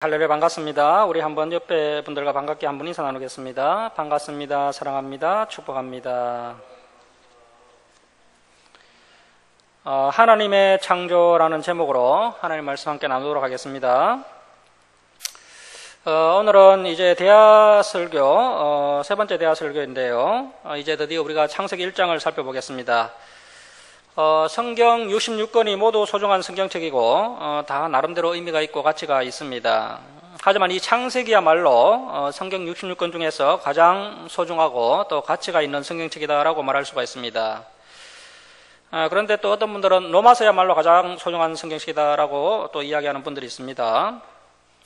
할렐루야, 반갑습니다. 우리 한번 옆에 분들과 반갑게 한번 인사 나누겠습니다. 반갑습니다. 사랑합니다. 축복합니다. 하나님의 창조라는 제목으로 하나님 말씀 함께 나누도록 하겠습니다. 오늘은 이제 대하설교, 세 번째 대하설교인데요. 이제 드디어 우리가 창세기 1장을 살펴보겠습니다. 성경 66권이 모두 소중한 성경책이고 다 나름대로 의미가 있고 가치가 있습니다. 하지만 이 창세기야말로 성경 66권 중에서 가장 소중하고 또 가치가 있는 성경책이다라고 말할 수가 있습니다. 그런데 또 어떤 분들은 로마서야말로 가장 소중한 성경책이다라고 또 이야기하는 분들이 있습니다.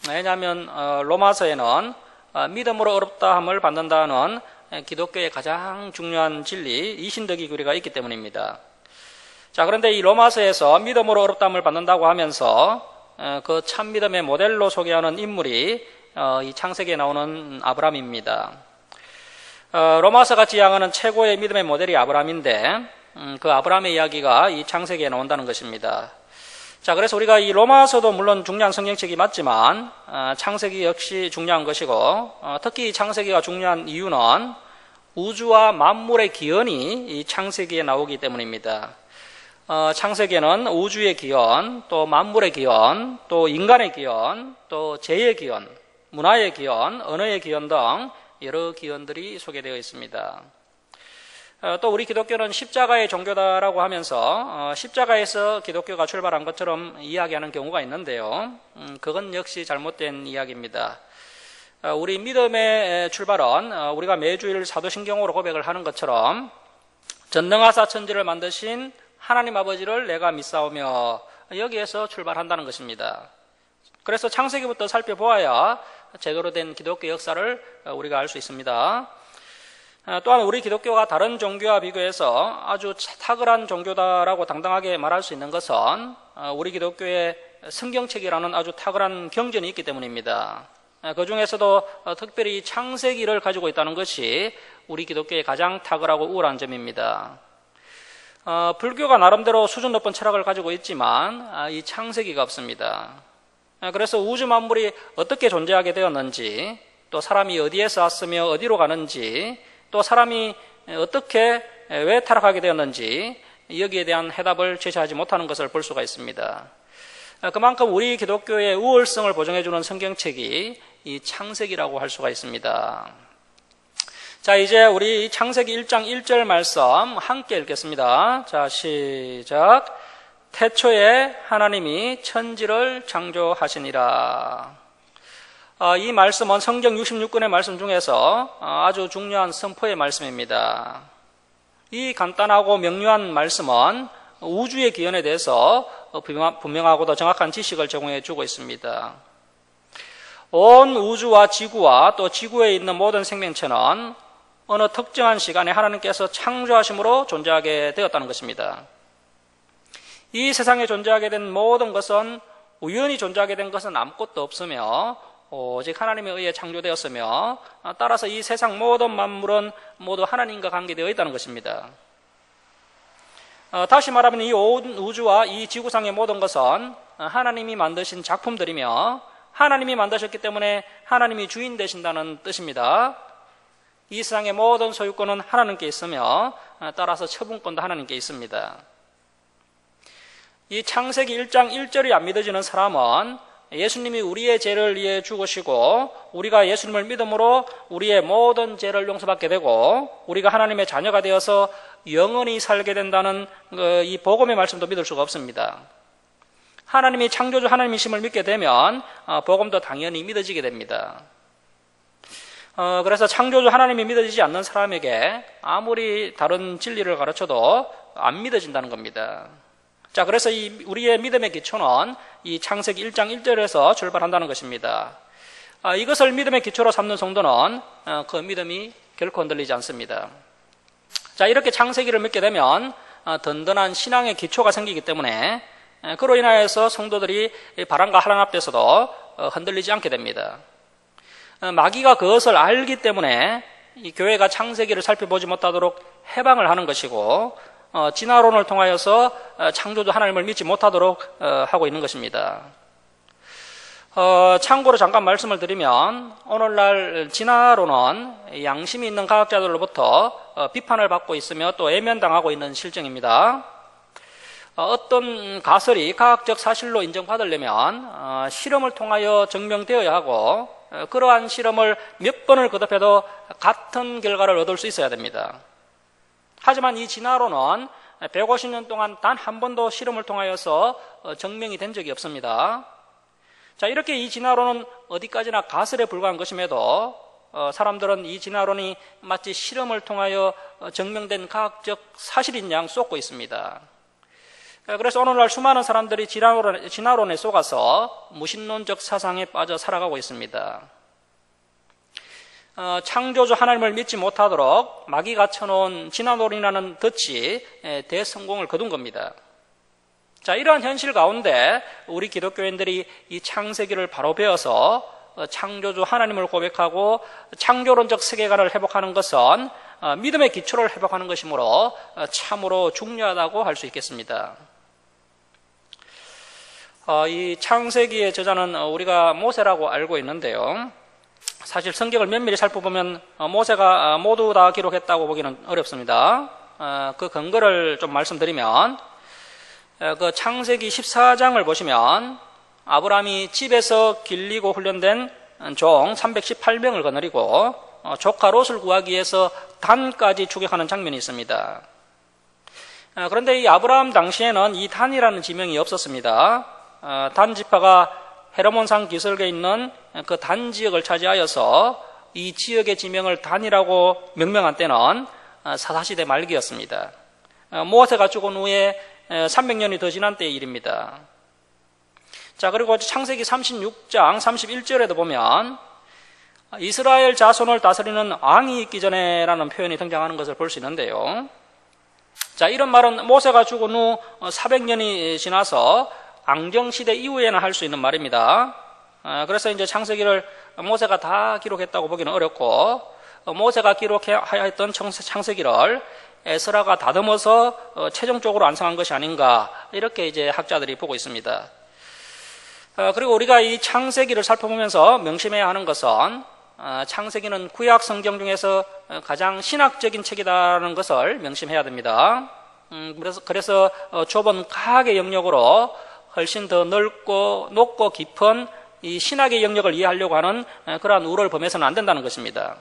왜냐하면 로마서에는 믿음으로 어렵다함을 받는다는 기독교의 가장 중요한 진리, 이신덕이 교리가 있기 때문입니다. 자, 그런데 이 로마서에서 믿음으로 어렵다함을 받는다고 하면서 그 참 믿음의 모델로 소개하는 인물이 이 창세기에 나오는 아브라함입니다. 로마서가 지향하는 최고의 믿음의 모델이 아브라함인데 그 아브라함의 이야기가 이 창세기에 나온다는 것입니다. 자, 그래서 우리가 이 로마서도 물론 중요한 성경책이 맞지만 창세기 역시 중요한 것이고 특히 이 창세기가 중요한 이유는 우주와 만물의 기원이 이 창세기에 나오기 때문입니다. 창세기에는 우주의 기원, 또 만물의 기원, 또 인간의 기원, 또 재의 기원, 문화의 기원, 언어의 기원 등 여러 기원들이 소개되어 있습니다. 또 우리 기독교는 십자가의 종교다라고 하면서 십자가에서 기독교가 출발한 것처럼 이야기하는 경우가 있는데요. 그건 역시 잘못된 이야기입니다. 우리 믿음의 출발은 우리가 매주일 사도신경으로 고백을 하는 것처럼 전능하사 천지를 만드신 하나님 아버지를 내가 믿사오며 여기에서 출발한다는 것입니다. 그래서 창세기부터 살펴보아야 제대로 된 기독교 역사를 우리가 알 수 있습니다. 또한 우리 기독교가 다른 종교와 비교해서 아주 탁월한 종교다라고 당당하게 말할 수 있는 것은 우리 기독교의 성경책이라는 아주 탁월한 경전이 있기 때문입니다. 그 중에서도 특별히 창세기를 가지고 있다는 것이 우리 기독교의 가장 탁월하고 우월한 점입니다. 불교가 나름대로 수준 높은 철학을 가지고 있지만 이 창세기가 없습니다. 그래서 우주 만물이 어떻게 존재하게 되었는지, 또 사람이 어디에서 왔으며 어디로 가는지, 또 사람이 어떻게 왜 타락하게 되었는지 여기에 대한 해답을 제시하지 못하는 것을 볼 수가 있습니다. 그만큼 우리 기독교의 우월성을 보증해주는 성경책이 이 창세기라고 할 수가 있습니다. 자, 이제 우리 창세기 1장 1절 말씀 함께 읽겠습니다. 자, 시작. 태초에 하나님이 천지를 창조하시니라. 이 말씀은 성경 66권의 말씀 중에서 아주 중요한 선포의 말씀입니다. 이 간단하고 명료한 말씀은 우주의 기원에 대해서 분명하고도 정확한 지식을 제공해 주고 있습니다. 온 우주와 지구와 또 지구에 있는 모든 생명체는 어느 특정한 시간에 하나님께서 창조하심으로 존재하게 되었다는 것입니다. 이 세상에 존재하게 된 모든 것은 우연히 존재하게 된 것은 아무것도 없으며 오직 하나님에 의해 창조되었으며 따라서 이 세상 모든 만물은 모두 하나님과 관계되어 있다는 것입니다. 다시 말하면 이 온 우주와 이 지구상의 모든 것은 하나님이 만드신 작품들이며 하나님이 만드셨기 때문에 하나님이 주인 되신다는 뜻입니다. 이 세상의 모든 소유권은 하나님께 있으며 따라서 처분권도 하나님께 있습니다. 이 창세기 1장 1절이 안 믿어지는 사람은 예수님이 우리의 죄를 위해 죽으시고 우리가 예수님을 믿음으로 우리의 모든 죄를 용서받게 되고 우리가 하나님의 자녀가 되어서 영원히 살게 된다는 이 복음의 말씀도 믿을 수가 없습니다. 하나님이 창조주 하나님이심을 믿게 되면 복음도 당연히 믿어지게 됩니다. 그래서 창조주 하나님이 믿어지지 않는 사람에게 아무리 다른 진리를 가르쳐도 안 믿어진다는 겁니다. 자, 그래서 우리의 믿음의 기초는 이 창세기 1장 1절에서 출발한다는 것입니다. 이것을 믿음의 기초로 삼는 성도는 그 믿음이 결코 흔들리지 않습니다. 자, 이렇게 창세기를 믿게 되면 든든한 신앙의 기초가 생기기 때문에 그로 인하여서 성도들이 바람과 하늘 앞에서도 흔들리지 않게 됩니다. 마귀가 그것을 알기 때문에 이 교회가 창세기를 살펴보지 못하도록 해방을 하는 것이고 진화론을 통하여서 창조주 하나님을 믿지 못하도록 하고 있는 것입니다. 참고로 잠깐 말씀을 드리면 오늘날 진화론은 양심이 있는 과학자들로부터 비판을 받고 있으며 또 외면당하고 있는 실정입니다. 어떤 가설이 과학적 사실로 인정받으려면 실험을 통하여 증명되어야 하고 그러한 실험을 몇 번을 거듭해도 같은 결과를 얻을 수 있어야 됩니다. 하지만 이 진화론은 150년 동안 단 한 번도 실험을 통하여서 증명이 된 적이 없습니다. 자, 이렇게 이 진화론은 어디까지나 가설에 불과한 것임에도 사람들은 이 진화론이 마치 실험을 통하여 증명된 과학적 사실인 양 쏟고 있습니다. 그래서 오늘날 수많은 사람들이 진화론에 속아서 무신론적 사상에 빠져 살아가고 있습니다. 창조주 하나님을 믿지 못하도록 마귀가 쳐놓은 진화론이라는 덫이 대성공을 거둔 겁니다. 자, 이러한 현실 가운데 우리 기독교인들이 이 창세기를 바로 배워서 창조주 하나님을 고백하고 창조론적 세계관을 회복하는 것은 믿음의 기초를 회복하는 것이므로 참으로 중요하다고 할 수 있겠습니다. 이 창세기의 저자는 우리가 모세라고 알고 있는데요. 사실 성경을 면밀히 살펴보면 모세가 모두 다 기록했다고 보기는 어렵습니다. 그 근거를 좀 말씀드리면 그 창세기 14장을 보시면 아브라함이 집에서 길리고 훈련된 종 318명을 거느리고 조카 롯을 구하기 위해서 단까지 추격하는 장면이 있습니다. 그런데 이 아브라함 당시에는 이 단이라는 지명이 없었습니다. 단 지파가 헤르몬산 기슭에 있는 그 단 지역을 차지하여서 이 지역의 지명을 단이라고 명명한 때는 사사시대 말기였습니다. 모세가 죽은 후에 300년이 더 지난 때의 일입니다. 자, 그리고 창세기 36장 31절에도 보면 이스라엘 자손을 다스리는 왕이 있기 전에라는 표현이 등장하는 것을 볼 수 있는데요. 자, 이런 말은 모세가 죽은 후 400년이 지나서 앙정시대 이후에나 할 수 있는 말입니다. 그래서 이제 창세기를 모세가 다 기록했다고 보기는 어렵고 모세가 기록하였던 창세기를 에스라가 다듬어서 최종적으로 완성한 것이 아닌가 이렇게 이제 학자들이 보고 있습니다. 그리고 우리가 이 창세기를 살펴보면서 명심해야 하는 것은 창세기는 구약 성경 중에서 가장 신학적인 책이라는 것을 명심해야 됩니다. 그래서 좁은 과학의 영역으로 훨씬 더 높고 깊은 이 신학의 영역을 이해하려고 하는 그러한 우를 범해서는 안 된다는 것입니다.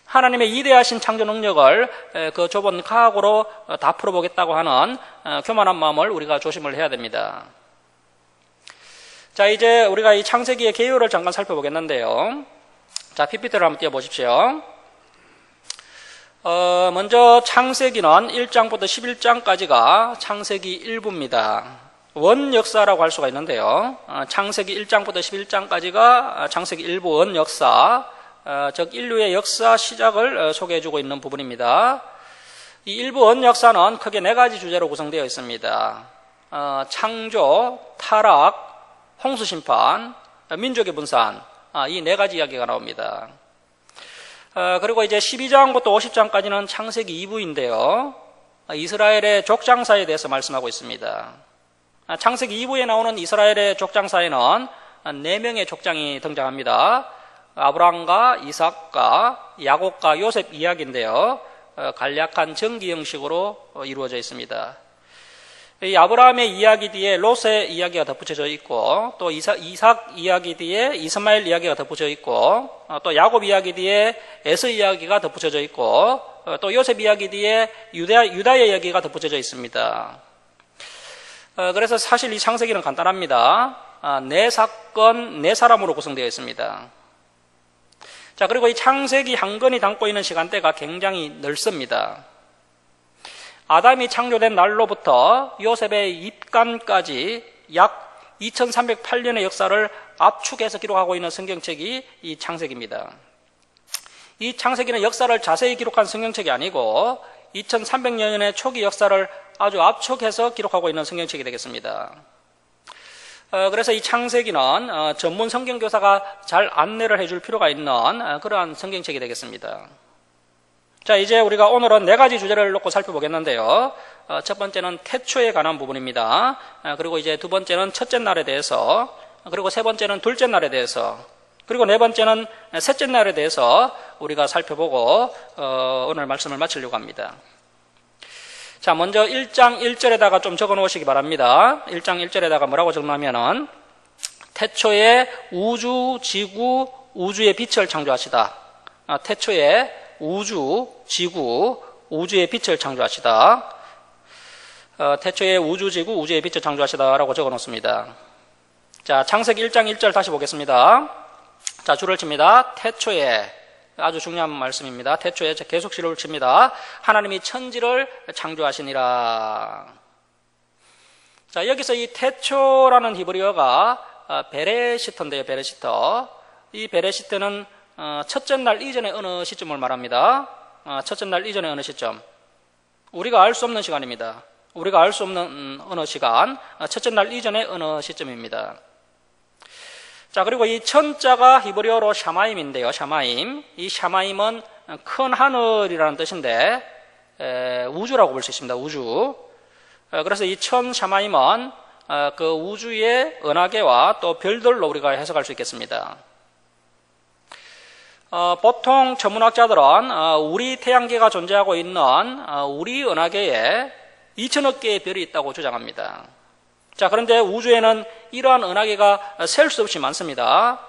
하나님의 이대하신 창조 능력을 그 좁은 과학으로 다 풀어보겠다고 하는 교만한 마음을 우리가 조심을 해야 됩니다. 자, 이제 우리가 이 창세기의 개요를 잠깐 살펴보겠는데요. 자, PPT를 한번 띄워보십시오. 먼저 창세기는 1장부터 11장까지가 창세기 일부입니다. 원역사라고 할 수가 있는데요. 창세기 1장부터 11장까지가 창세기 일부 원역사, 즉 인류의 역사 시작을 소개해주고 있는 부분입니다. 이 일부 원역사는 크게 네 가지 주제로 구성되어 있습니다. 창조, 타락, 홍수심판, 민족의 분산, 이 네 가지 이야기가 나옵니다. 그리고 이제 12장부터 50장까지는 창세기 2부인데요. 이스라엘의 족장사에 대해서 말씀하고 있습니다. 창세기 2부에 나오는 이스라엘의 족장사에는 4명의 족장이 등장합니다. 아브라함과 이삭과 야곱과 요셉 이야기인데요. 간략한 전기 형식으로 이루어져 있습니다. 이 아브라함의 이야기 뒤에 롯의 이야기가 덧붙여져 있고 또 이삭 이야기 뒤에 이스마엘 이야기가 덧붙여 있고 또 야곱 이야기 뒤에 에서 이야기가 덧붙여져 있고 또 요셉 이야기 뒤에 유다의 이야기가 덧붙여져 있습니다. 그래서 사실 이 창세기는 간단합니다. 네 사건, 네 사람으로 구성되어 있습니다. 자, 그리고 이 창세기 한 권이 담고 있는 시간대가 굉장히 넓습니다. 아담이 창조된 날로부터 요셉의 입간까지 약 2308년의 역사를 압축해서 기록하고 있는 성경책이 이 창세기입니다. 이 창세기는 역사를 자세히 기록한 성경책이 아니고 2300년의 초기 역사를 아주 압축해서 기록하고 있는 성경책이 되겠습니다. 그래서 이 창세기는 전문 성경교사가 잘 안내를 해줄 필요가 있는 그러한 성경책이 되겠습니다. 자, 이제 우리가 오늘은 네 가지 주제를 놓고 살펴보겠는데요. 첫 번째는 태초에 관한 부분입니다. 그리고 이제 두 번째는 첫째 날에 대해서, 그리고 세 번째는 둘째 날에 대해서, 그리고 네 번째는 셋째 날에 대해서 우리가 살펴보고 오늘 말씀을 마치려고 합니다. 자, 먼저 1장 1절에다가 좀 적어 놓으시기 바랍니다. 1장 1절에다가 뭐라고 적냐면은 태초에 우주, 지구, 우주의 빛을 창조하시다. 태초에 우주, 지구, 우주의 빛을 창조하시다. 태초에 우주, 지구, 우주의 빛을 창조하시다라고 적어 놓습니다. 자, 창세기 1장 1절 다시 보겠습니다. 자, 줄을 칩니다. 태초에, 아주 중요한 말씀입니다. 태초에 계속 줄을 칩니다. 하나님이 천지를 창조하시니라. 자, 여기서 이 태초라는 히브리어가 베레시터인데요, 베레시터. 이 베레시터는 첫째 날 이전의 어느 시점을 말합니다. 첫째 날 이전의 어느 시점. 우리가 알 수 없는 시간입니다. 우리가 알 수 없는 어느 시간, 첫째 날 이전의 어느 시점입니다. 자, 그리고 이 천자가 히브리어로 샤마임인데요, 샤마임. 이 샤마임은 큰 하늘이라는 뜻인데, 우주라고 볼 수 있습니다, 우주. 그래서 이 천 샤마임은 그 우주의 은하계와 또 별들로 우리가 해석할 수 있겠습니다. 보통 천문학자들은 우리 태양계가 존재하고 있는 우리 은하계에 2천억 개의 별이 있다고 주장합니다. 자, 그런데 우주에는 이러한 은하계가 셀 수 없이 많습니다.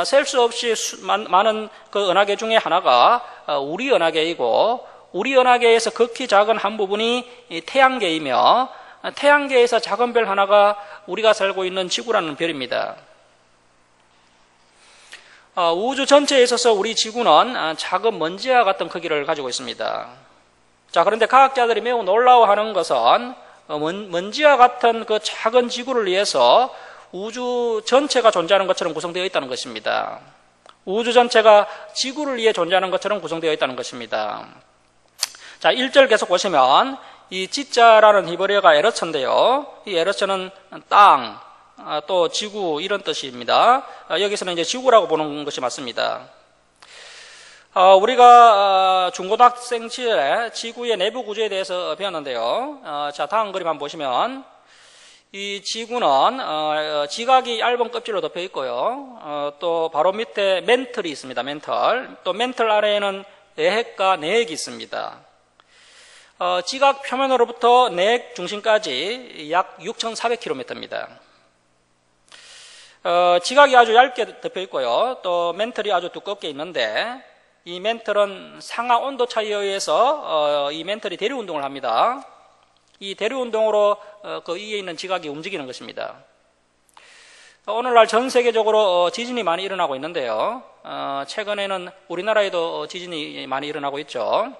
셀 수 없이 많은 그 은하계 중에 하나가 우리 은하계이고, 우리 은하계에서 극히 작은 한 부분이 태양계이며, 태양계에서 작은 별 하나가 우리가 살고 있는 지구라는 별입니다. 우주 전체에 있어서 우리 지구는 작은 먼지와 같은 크기를 가지고 있습니다. 자, 그런데 과학자들이 매우 놀라워하는 것은 먼지와 같은 그 작은 지구를 위해서 우주 전체가 존재하는 것처럼 구성되어 있다는 것입니다. 우주 전체가 지구를 위해 존재하는 것처럼 구성되어 있다는 것입니다. 자, 1절 계속 보시면 이 지자라는 히브리어가 에러처인데요. 이 에러처는 땅, 또 지구 이런 뜻입니다. 여기서는 이제 지구라고 보는 것이 맞습니다. 우리가 중고등학생 시절에 지구의 내부 구조에 대해서 배웠는데요. 자, 다음 그림 한번 보시면 이 지구는 지각이 얇은 껍질로 덮여 있고요. 또 바로 밑에 멘틀이 있습니다. 멘틀. 또 멘틀 아래에는 내핵과 내핵이 있습니다. 지각 표면으로부터 내핵 중심까지 약 6,400km입니다. 지각이 아주 얇게 덮여 있고요. 또 멘틀이 아주 두껍게 있는데, 이 멘틀은 상하 온도 차이에 의해서 이 멘틀이 대류 운동을 합니다. 이 대류 운동으로 그 위에 있는 지각이 움직이는 것입니다. 오늘날 전 세계적으로 지진이 많이 일어나고 있는데요. 최근에는 우리나라에도 지진이 많이 일어나고 있죠.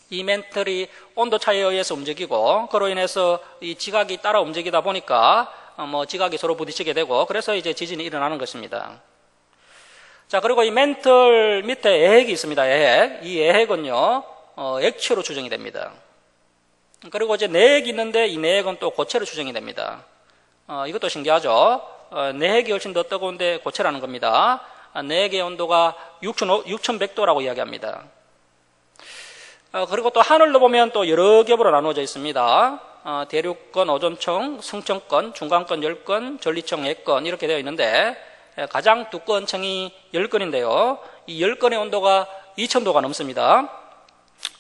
이 멘틀이 온도 차이에 의해서 움직이고, 그로 인해서 이 지각이 따라 움직이다 보니까 지각이 서로 부딪히게 되고, 그래서 이제 지진이 일어나는 것입니다. 자, 그리고 이 멘틀 밑에 애핵이 있습니다. 애핵. 이 애핵은요, 액체로 추정이 됩니다. 그리고 이제 내핵이 있는데 이 내핵은 또 고체로 추정이 됩니다. 이것도 신기하죠? 내핵이 훨씬 더 뜨거운데 고체라는 겁니다. 내핵의 온도가 6,100도라고 이야기합니다. 그리고 또 하늘로 보면 또 여러 겹으로 나누어져 있습니다. 대륙권, 오존층, 승층권, 중간권, 열권, 전리층, 액권 이렇게 되어 있는데, 가장 두꺼운 층이 열권인데요. 이 열권의 온도가 2,000도가 넘습니다.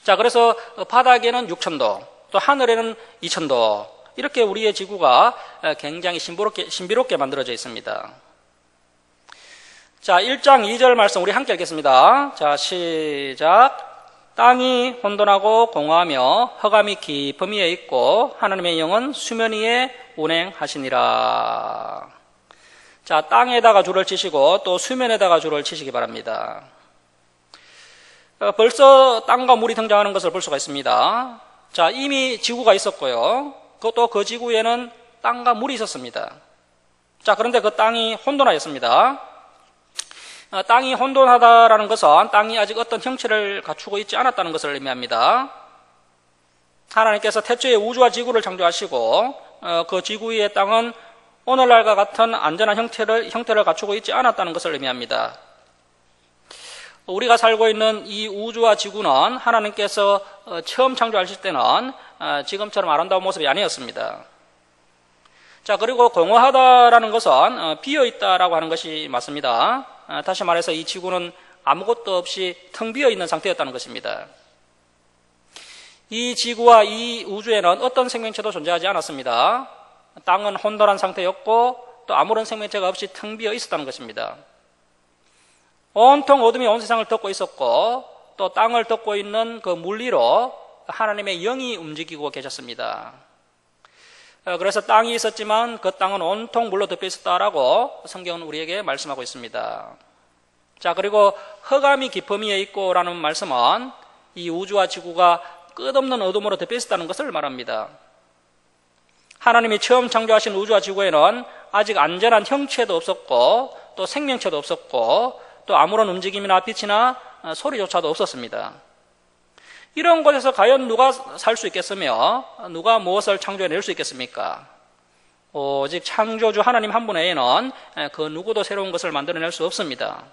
자, 그래서 바닥에는 6,000도, 또 하늘에는 2,000도, 이렇게 우리의 지구가 굉장히 신비롭게 만들어져 있습니다. 자, 1장 2절 말씀 우리 함께 읽겠습니다. 자, 시작. 땅이 혼돈하고 공허하며 흑암이 깊음 위에 있고 하나님의 영은 수면 위에 운행하시니라. 자, 땅에다가 줄을 치시고 또 수면에다가 줄을 치시기 바랍니다. 벌써 땅과 물이 등장하는 것을 볼 수가 있습니다. 자, 이미 지구가 있었고요. 또 그 지구에는 땅과 물이 있었습니다. 자, 그런데 그 땅이 혼돈하였습니다. 땅이 혼돈하다라는 것은 땅이 아직 어떤 형체를 갖추고 있지 않았다는 것을 의미합니다. 하나님께서 태초에 우주와 지구를 창조하시고 그 지구 위의 땅은 오늘날과 같은 안전한 형태를 갖추고 있지 않았다는 것을 의미합니다. 우리가 살고 있는 이 우주와 지구는 하나님께서 처음 창조하실 때는 지금처럼 아름다운 모습이 아니었습니다. 자, 그리고 공허하다라는 것은 비어있다라고 하는 것이 맞습니다. 다시 말해서 이 지구는 아무것도 없이 텅 비어있는 상태였다는 것입니다. 이 지구와 이 우주에는 어떤 생명체도 존재하지 않았습니다. 땅은 혼돈한 상태였고 또 아무런 생명체가 없이 텅 비어 있었다는 것입니다. 온통 어둠이 온 세상을 덮고 있었고 또 땅을 덮고 있는 그 물리로 하나님의 영이 움직이고 계셨습니다. 그래서 땅이 있었지만 그 땅은 온통 물로 덮여 있었다라고 성경은 우리에게 말씀하고 있습니다. 자, 그리고 흑암이 깊음 위에 있고 라는 말씀은 이 우주와 지구가 끝없는 어둠으로 덮여 있었다는 것을 말합니다. 하나님이 처음 창조하신 우주와 지구에는 아직 안전한 형체도 없었고 또 생명체도 없었고 또 아무런 움직임이나 빛이나 소리조차도 없었습니다. 이런 곳에서 과연 누가 살 수 있겠으며 누가 무엇을 창조해낼 수 있겠습니까? 오직 창조주 하나님 한 분 외에는 그 누구도 새로운 것을 만들어낼 수 없습니다.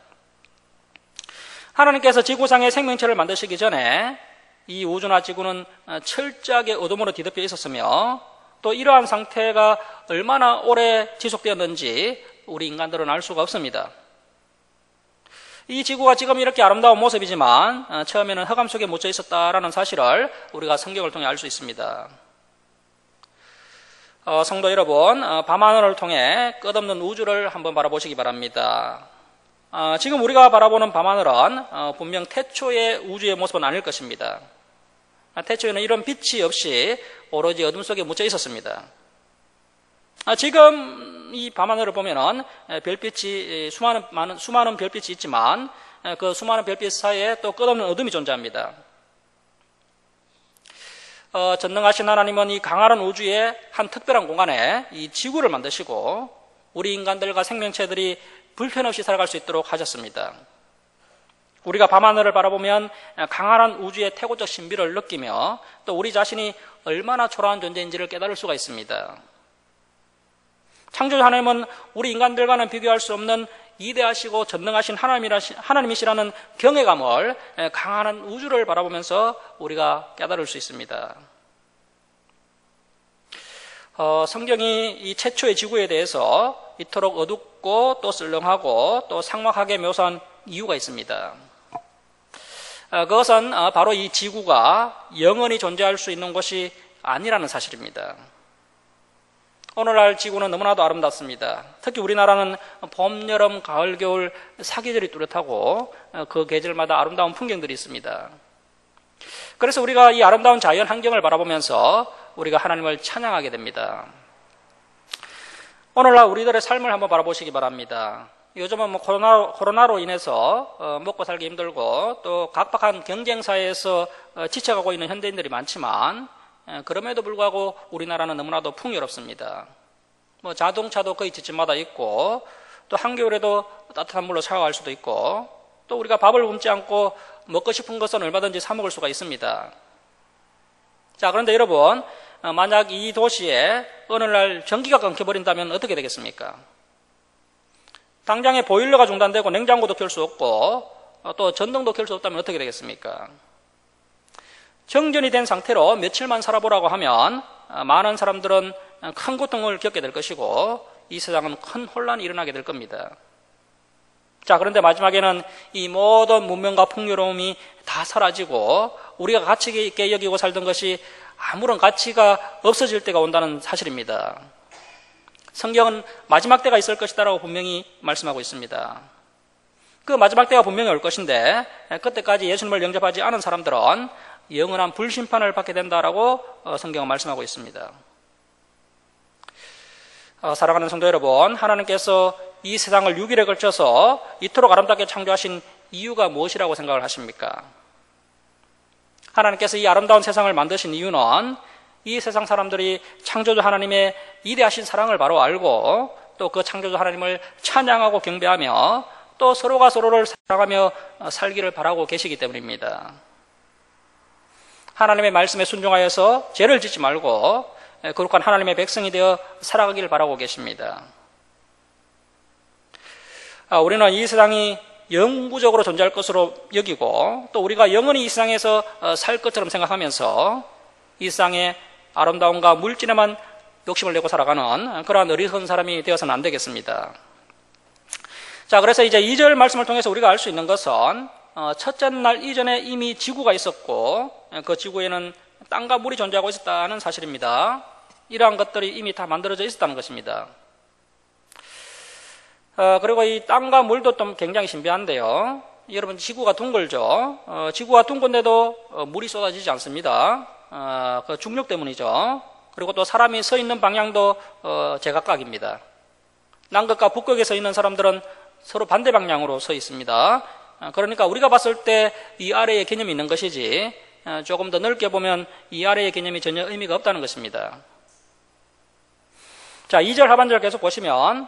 하나님께서 지구상의 생명체를 만드시기 전에 이 우주나 지구는 철저하게 어둠으로 뒤덮여 있었으며 또 이러한 상태가 얼마나 오래 지속되었는지 우리 인간들은 알 수가 없습니다. 이 지구가 지금 이렇게 아름다운 모습이지만 처음에는 흑암 속에 묻혀 있었다라는 사실을 우리가 성경을 통해 알 수 있습니다. 성도 여러분, 밤하늘을 통해 끝없는 우주를 한번 바라보시기 바랍니다. 지금 우리가 바라보는 밤하늘은 분명 태초의 우주의 모습은 아닐 것입니다. 태초에는 이런 빛이 없이 오로지 어둠 속에 묻혀 있었습니다. 지금 이 밤하늘을 보면은 별빛이 수많은 별빛이 있지만 그 수많은 별빛 사이에 또 끝없는 어둠이 존재합니다. 전능하신 하나님은 이 강한 우주의 한 특별한 공간에 이 지구를 만드시고 우리 인간들과 생명체들이 불편 없이 살아갈 수 있도록 하셨습니다. 우리가 밤하늘을 바라보면 강한 우주의 태고적 신비를 느끼며 또 우리 자신이 얼마나 초라한 존재인지를 깨달을 수가 있습니다. 창조주 하나님은 우리 인간들과는 비교할 수 없는 위대하시고 전능하신 하나님이시라는 경외감을 강한 우주를 바라보면서 우리가 깨달을 수 있습니다. 성경이 이 최초의 지구에 대해서 이토록 어둡고 또 썰렁하고 또 삭막하게 묘사한 이유가 있습니다. 그것은 바로 이 지구가 영원히 존재할 수 있는 곳이 아니라는 사실입니다. 오늘날 지구는 너무나도 아름답습니다. 특히 우리나라는 봄, 여름, 가을, 겨울 사계절이 뚜렷하고 그 계절마다 아름다운 풍경들이 있습니다. 그래서 우리가 이 아름다운 자연 환경을 바라보면서 우리가 하나님을 찬양하게 됩니다. 오늘날 우리들의 삶을 한번 바라보시기 바랍니다. 요즘은 코로나로 인해서 먹고 살기 힘들고 또 각박한 경쟁사회에서 지쳐가고 있는 현대인들이 많지만 그럼에도 불구하고 우리나라는 너무나도 풍요롭습니다. 자동차도 거의 집집마다 있고 또 한겨울에도 따뜻한 물로 샤워할 수도 있고 또 우리가 밥을 굶지 않고 먹고 싶은 것은 얼마든지 사 먹을 수가 있습니다. 자, 그런데 여러분, 만약 이 도시에 어느 날 전기가 끊겨버린다면 어떻게 되겠습니까? 당장에 보일러가 중단되고 냉장고도 켤 수 없고 또 전등도 켤 수 없다면 어떻게 되겠습니까? 정전이 된 상태로 며칠만 살아보라고 하면 많은 사람들은 큰 고통을 겪게 될 것이고 이 세상은 큰 혼란이 일어나게 될 겁니다. 자, 그런데 마지막에는 이 모든 문명과 풍요로움이 다 사라지고 우리가 가치 있게 여기고 살던 것이 아무런 가치가 없어질 때가 온다는 사실입니다. 성경은 마지막 때가 있을 것이다라고 분명히 말씀하고 있습니다. 그 마지막 때가 분명히 올 것인데 그때까지 예수님을 영접하지 않은 사람들은 영원한 불심판을 받게 된다라고 성경은 말씀하고 있습니다. 사랑하는 성도 여러분, 하나님께서 이 세상을 6일에 걸쳐서 이토록 아름답게 창조하신 이유가 무엇이라고 생각을 하십니까? 하나님께서 이 아름다운 세상을 만드신 이유는 이 세상 사람들이 창조주 하나님의 위대하신 사랑을 바로 알고 또 그 창조주 하나님을 찬양하고 경배하며 또 서로가 서로를 사랑하며 살기를 바라고 계시기 때문입니다. 하나님의 말씀에 순종하여서 죄를 짓지 말고 거룩한 하나님의 백성이 되어 살아가기를 바라고 계십니다. 우리는 이 세상이 영구적으로 존재할 것으로 여기고 또 우리가 영원히 이 세상에서 살 것처럼 생각하면서 이 세상의 아름다움과 물질에만 욕심을 내고 살아가는 그러한 어리석은 사람이 되어서는 안 되겠습니다. 자, 그래서 이제 2절 말씀을 통해서 우리가 알 수 있는 것은 첫째 날 이전에 이미 지구가 있었고 그 지구에는 땅과 물이 존재하고 있었다는 사실입니다. 이러한 것들이 이미 다 만들어져 있었다는 것입니다. 그리고 이 땅과 물도 좀 굉장히 신비한데요. 여러분, 지구가 둥글죠. 지구가 둥근데도 물이 쏟아지지 않습니다. 그 중력 때문이죠. 그리고 또 사람이 서 있는 방향도 제각각입니다. 남극과 북극에 서 있는 사람들은 서로 반대 방향으로 서 있습니다. 그러니까 우리가 봤을 때 이 아래의 개념이 있는 것이지 조금 더 넓게 보면 이 아래의 개념이 전혀 의미가 없다는 것입니다. 자, 2절 하반절 계속 보시면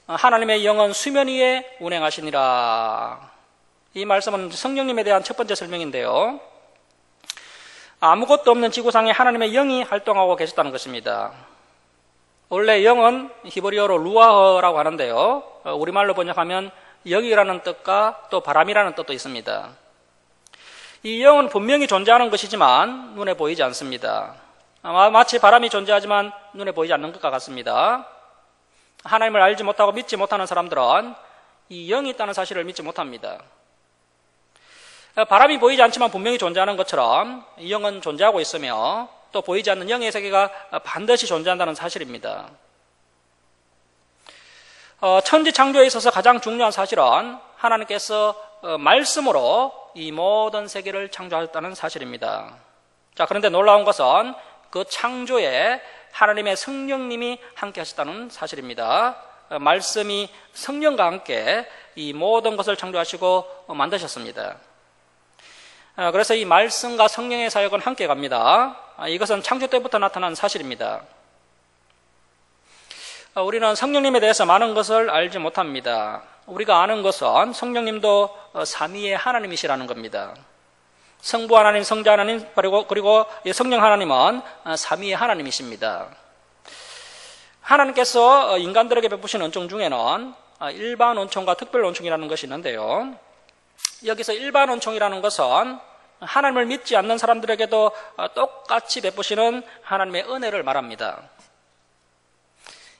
하나님의 영은 수면 위에 운행하시니라. 이 말씀은 성령님에 대한 첫 번째 설명인데요. 아무것도 없는 지구상에 하나님의 영이 활동하고 계셨다는 것입니다. 원래 영은 히브리어로 루아흐라고 하는데요. 우리말로 번역하면 영이라는 뜻과 또 바람이라는 뜻도 있습니다. 이 영은 분명히 존재하는 것이지만 눈에 보이지 않습니다. 마치 바람이 존재하지만 눈에 보이지 않는 것과 같습니다. 하나님을 알지 못하고 믿지 못하는 사람들은 이 영이 있다는 사실을 믿지 못합니다. 바람이 보이지 않지만 분명히 존재하는 것처럼 이 영은 존재하고 있으며 또 보이지 않는 영의 세계가 반드시 존재한다는 사실입니다. 천지 창조에 있어서 가장 중요한 사실은 하나님께서 말씀으로 이 모든 세계를 창조하셨다는 사실입니다. 자, 그런데 놀라운 것은 그 창조에 하나님의 성령님이 함께 하셨다는 사실입니다. 말씀이 성령과 함께 이 모든 것을 창조하시고 만드셨습니다. 그래서 이 말씀과 성령의 사역은 함께 갑니다. 이것은 창조 때부터 나타난 사실입니다. 우리는 성령님에 대해서 많은 것을 알지 못합니다. 우리가 아는 것은 성령님도 삼위의 하나님이시라는 겁니다. 성부 하나님, 성자 하나님, 그리고 성령 하나님은 삼위의 하나님이십니다. 하나님께서 인간들에게 베푸신 은총 중에는 일반 은총과 특별 은총이라는 것이 있는데요. 여기서 일반 은총이라는 것은 하나님을 믿지 않는 사람들에게도 똑같이 베푸시는 하나님의 은혜를 말합니다.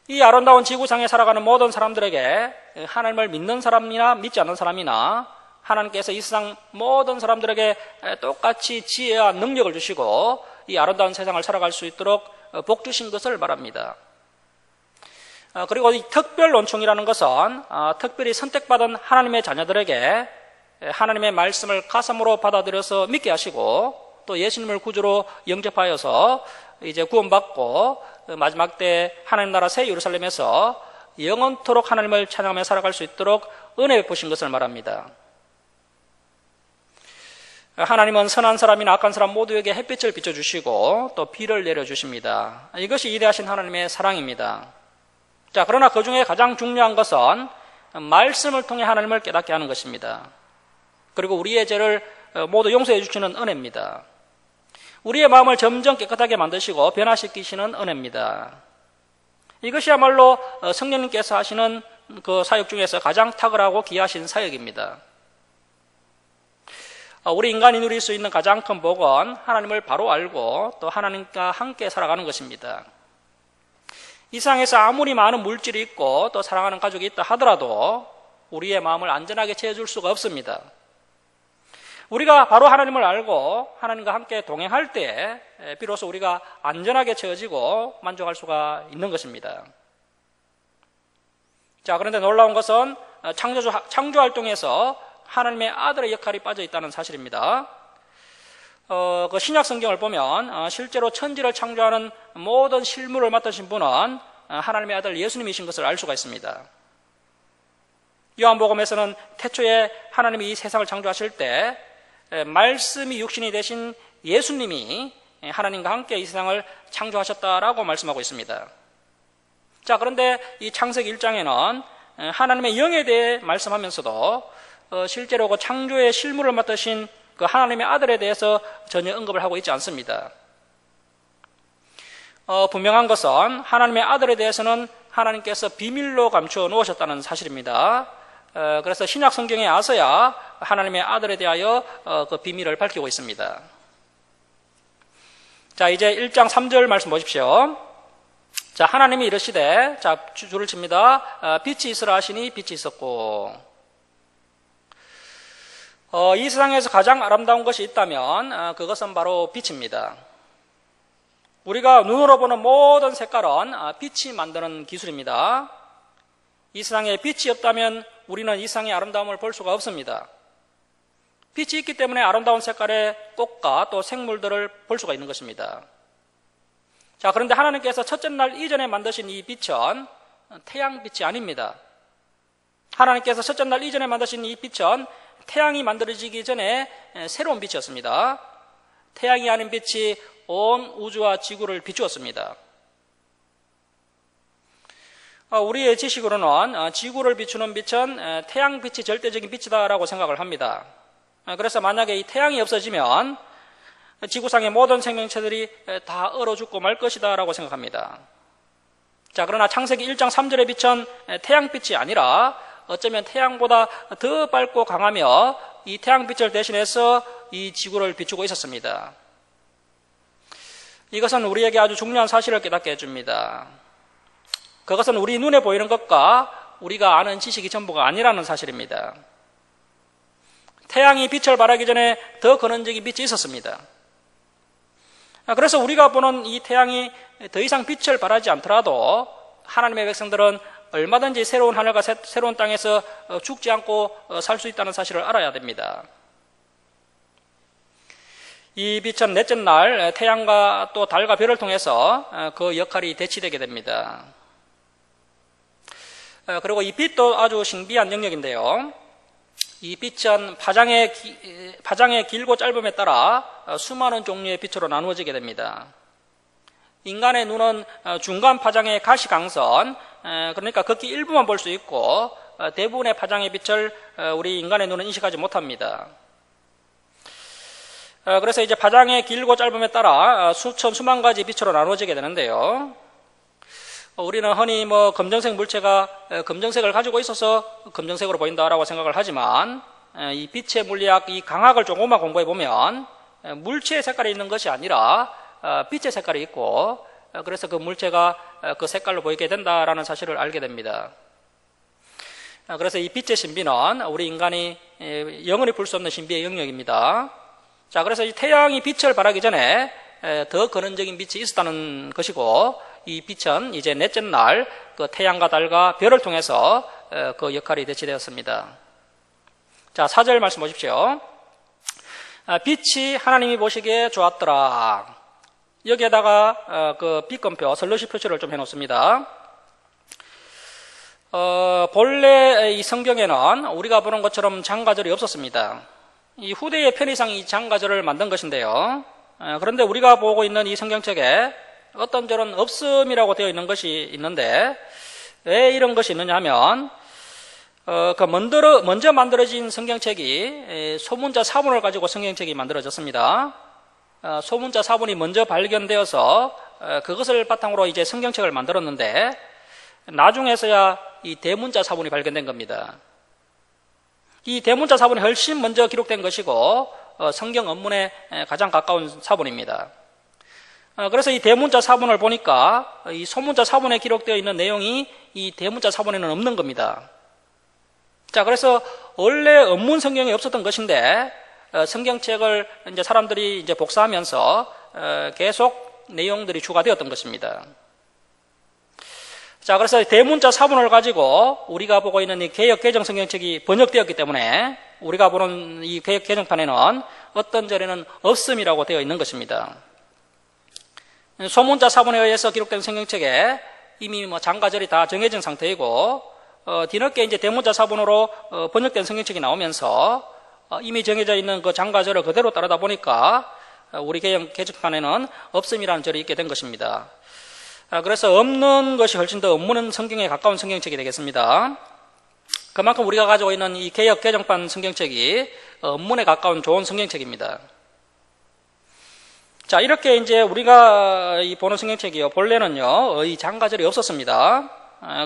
이 아름다운 지구상에 살아가는 모든 사람들에게 하나님을 믿는 사람이나 믿지 않는 사람이나 하나님께서 이 세상 모든 사람들에게 똑같이 지혜와 능력을 주시고 이 아름다운 세상을 살아갈 수 있도록 복 주신 것을 말합니다. 그리고 이 특별 은총이라는 것은 특별히 선택받은 하나님의 자녀들에게 하나님의 말씀을 가슴으로 받아들여서 믿게 하시고 또 예수님을 구주로 영접하여서 이제 구원받고 마지막 때 하나님 나라 새 예루살렘에서 영원토록 하나님을 찬양하며 살아갈 수 있도록 은혜 베푸신 것을 말합니다. 하나님은 선한 사람이나 악한 사람 모두에게 햇빛을 비춰주시고 또 비를 내려주십니다. 이것이 위대하신 하나님의 사랑입니다. 자, 그러나 그 중에 가장 중요한 것은 말씀을 통해 하나님을 깨닫게 하는 것입니다. 그리고 우리의 죄를 모두 용서해 주시는 은혜입니다. 우리의 마음을 점점 깨끗하게 만드시고 변화시키시는 은혜입니다. 이것이야말로 성령님께서 하시는 그 사역 중에서 가장 탁월하고 귀하신 사역입니다. 우리 인간이 누릴 수 있는 가장 큰 복은 하나님을 바로 알고 또 하나님과 함께 살아가는 것입니다. 이 세상에서 아무리 많은 물질이 있고 또 사랑하는 가족이 있다 하더라도 우리의 마음을 안전하게 채워줄 수가 없습니다. 우리가 바로 하나님을 알고 하나님과 함께 동행할 때 비로소 우리가 안전하게 채워지고 만족할 수가 있는 것입니다. 자, 그런데 놀라운 것은 창조활동에서 하나님의 아들의 역할이 빠져 있다는 사실입니다. 그 신약 성경을 보면 실제로 천지를 창조하는 모든 실무를 맡으신 분은 하나님의 아들 예수님이신 것을 알 수가 있습니다. 요한복음에서는 태초에 하나님이 이 세상을 창조하실 때 말씀이 육신이 되신 예수님이 하나님과 함께 이 세상을 창조하셨다라고 말씀하고 있습니다. 자, 그런데 이 창세기 1장에는 하나님의 영에 대해 말씀하면서도 실제로 그 창조의 실무를 맡으신 그 하나님의 아들에 대해서 전혀 언급을 하고 있지 않습니다. 분명한 것은 하나님의 아들에 대해서는 하나님께서 비밀로 감추어 놓으셨다는 사실입니다. 그래서 신약 성경에 와서야 하나님의 아들에 대하여 그 비밀을 밝히고 있습니다. 자, 이제 1장 3절 말씀 보십시오. 자, 하나님이 이르시되, 자, 줄을 칩니다. 빛이 있으라 하시니 빛이 있었고. 이 세상에서 가장 아름다운 것이 있다면 그것은 바로 빛입니다. 우리가 눈으로 보는 모든 색깔은 빛이 만드는 기술입니다. 이 세상에 빛이 없다면 우리는 이 세상의 아름다움을 볼 수가 없습니다. 빛이 있기 때문에 아름다운 색깔의 꽃과 또 생물들을 볼 수가 있는 것입니다. 자, 그런데 하나님께서 첫째 날 이전에 만드신 이 빛은 태양빛이 아닙니다. 하나님께서 첫째 날 이전에 만드신 이 빛은 태양이 만들어지기 전에 새로운 빛이었습니다. 태양이 아닌 빛이 온 우주와 지구를 비추었습니다. 우리의 지식으로는 지구를 비추는 빛은 태양빛이 절대적인 빛이다라고 생각을 합니다. 그래서 만약에 이 태양이 없어지면 지구상의 모든 생명체들이 다 얼어 죽고 말 것이다 라고 생각합니다. 자, 그러나 창세기 1장 3절의 빛은 태양빛이 아니라 어쩌면 태양보다 더 밝고 강하며 이 태양빛을 대신해서 이 지구를 비추고 있었습니다. 이것은 우리에게 아주 중요한 사실을 깨닫게 해줍니다. 그것은 우리 눈에 보이는 것과 우리가 아는 지식이 전부가 아니라는 사실입니다. 태양이 빛을 발하기 전에 더 근원적인 빛이 있었습니다. 그래서 우리가 보는 이 태양이 더 이상 빛을 발하지 않더라도 하나님의 백성들은 얼마든지 새로운 하늘과 새로운 땅에서 죽지 않고 살 수 있다는 사실을 알아야 됩니다. 이 빛은 넷째 날 태양과 또 달과 별을 통해서 그 역할이 대치되게 됩니다. 그리고 이 빛도 아주 신비한 영역인데요. 이 빛은 파장의 길고 짧음에 따라 수많은 종류의 빛으로 나누어지게 됩니다. 인간의 눈은 중간 파장의 가시광선, 그러니까 극히 일부만 볼 수 있고 대부분의 파장의 빛을 우리 인간의 눈은 인식하지 못합니다. 그래서 이제 파장의 길고 짧음에 따라 수만 가지 빛으로 나누어지게 되는데요. 우리는 흔히 검정색 물체가 검정색을 가지고 있어서 검정색으로 보인다라고 생각을 하지만 이 빛의 물리학, 이 강학을 조금만 공부해 보면 물체의 색깔이 있는 것이 아니라 빛의 색깔이 있고 그래서 그 물체가 그 색깔로 보이게 된다라는 사실을 알게 됩니다. 그래서 이 빛의 신비는 우리 인간이 영원히 풀 수 없는 신비의 영역입니다. 자, 그래서 이 태양이 빛을 발하기 전에 더 근원적인 빛이 있었다는 것이고 이 빛은 이제 넷째 날 그 태양과 달과 별을 통해서 그 역할이 대치되었습니다. 자, 4절 말씀 보십시오. 빛이 하나님이 보시기에 좋았더라. 여기에다가 그 빛검표, 슬러시 표시를 좀 해놓습니다. 본래 이 성경에는 우리가 보는 것처럼 장가절이 없었습니다. 이 후대의 편의상 이 장가절을 만든 것인데요. 그런데 우리가 보고 있는 이 성경책에 어떤 절은 없음이라고 되어 있는 것이 있는데 왜 이런 것이 있느냐 하면 먼저 만들어진 성경책이 소문자 사본을 가지고 성경책이 만들어졌습니다. 소문자 사본이 먼저 발견되어서 그것을 바탕으로 이제 성경책을 만들었는데 나중에서야 이 대문자 사본이 발견된 겁니다. 이 대문자 사본이 훨씬 먼저 기록된 것이고 성경 원문에 가장 가까운 사본입니다. 그래서 이 대문자 사본을 보니까 이 소문자 사본에 기록되어 있는 내용이 이 대문자 사본에는 없는 겁니다. 자, 그래서 원래 원문 성경에 없었던 것인데 성경책을 이제 사람들이 이제 복사하면서 계속 내용들이 추가되었던 것입니다. 자, 그래서 대문자 사본을 가지고 우리가 보고 있는 이 개역 개정 성경책이 번역되었기 때문에 우리가 보는 이 개역 개정판에는 어떤 절에는 없음이라고 되어 있는 것입니다. 소문자 사본에 의해서 기록된 성경책에 이미 장가절이 다 정해진 상태이고 뒤늦게 이제 대문자 사본으로 번역된 성경책이 나오면서 이미 정해져 있는 그 장가절을 그대로 따르다 보니까 우리 개정판에는 없음이라는 절이 있게 된 것입니다. 그래서 없는 것이 훨씬 더 없는 성경에 가까운 성경책이 되겠습니다. 그만큼 우리가 가지고 있는 이 개역 개정판 성경책이 원문에 가까운 좋은 성경책입니다. 자, 이렇게 이제 우리가 보는 성경책이요, 본래는요, 이 장가절이 없었습니다.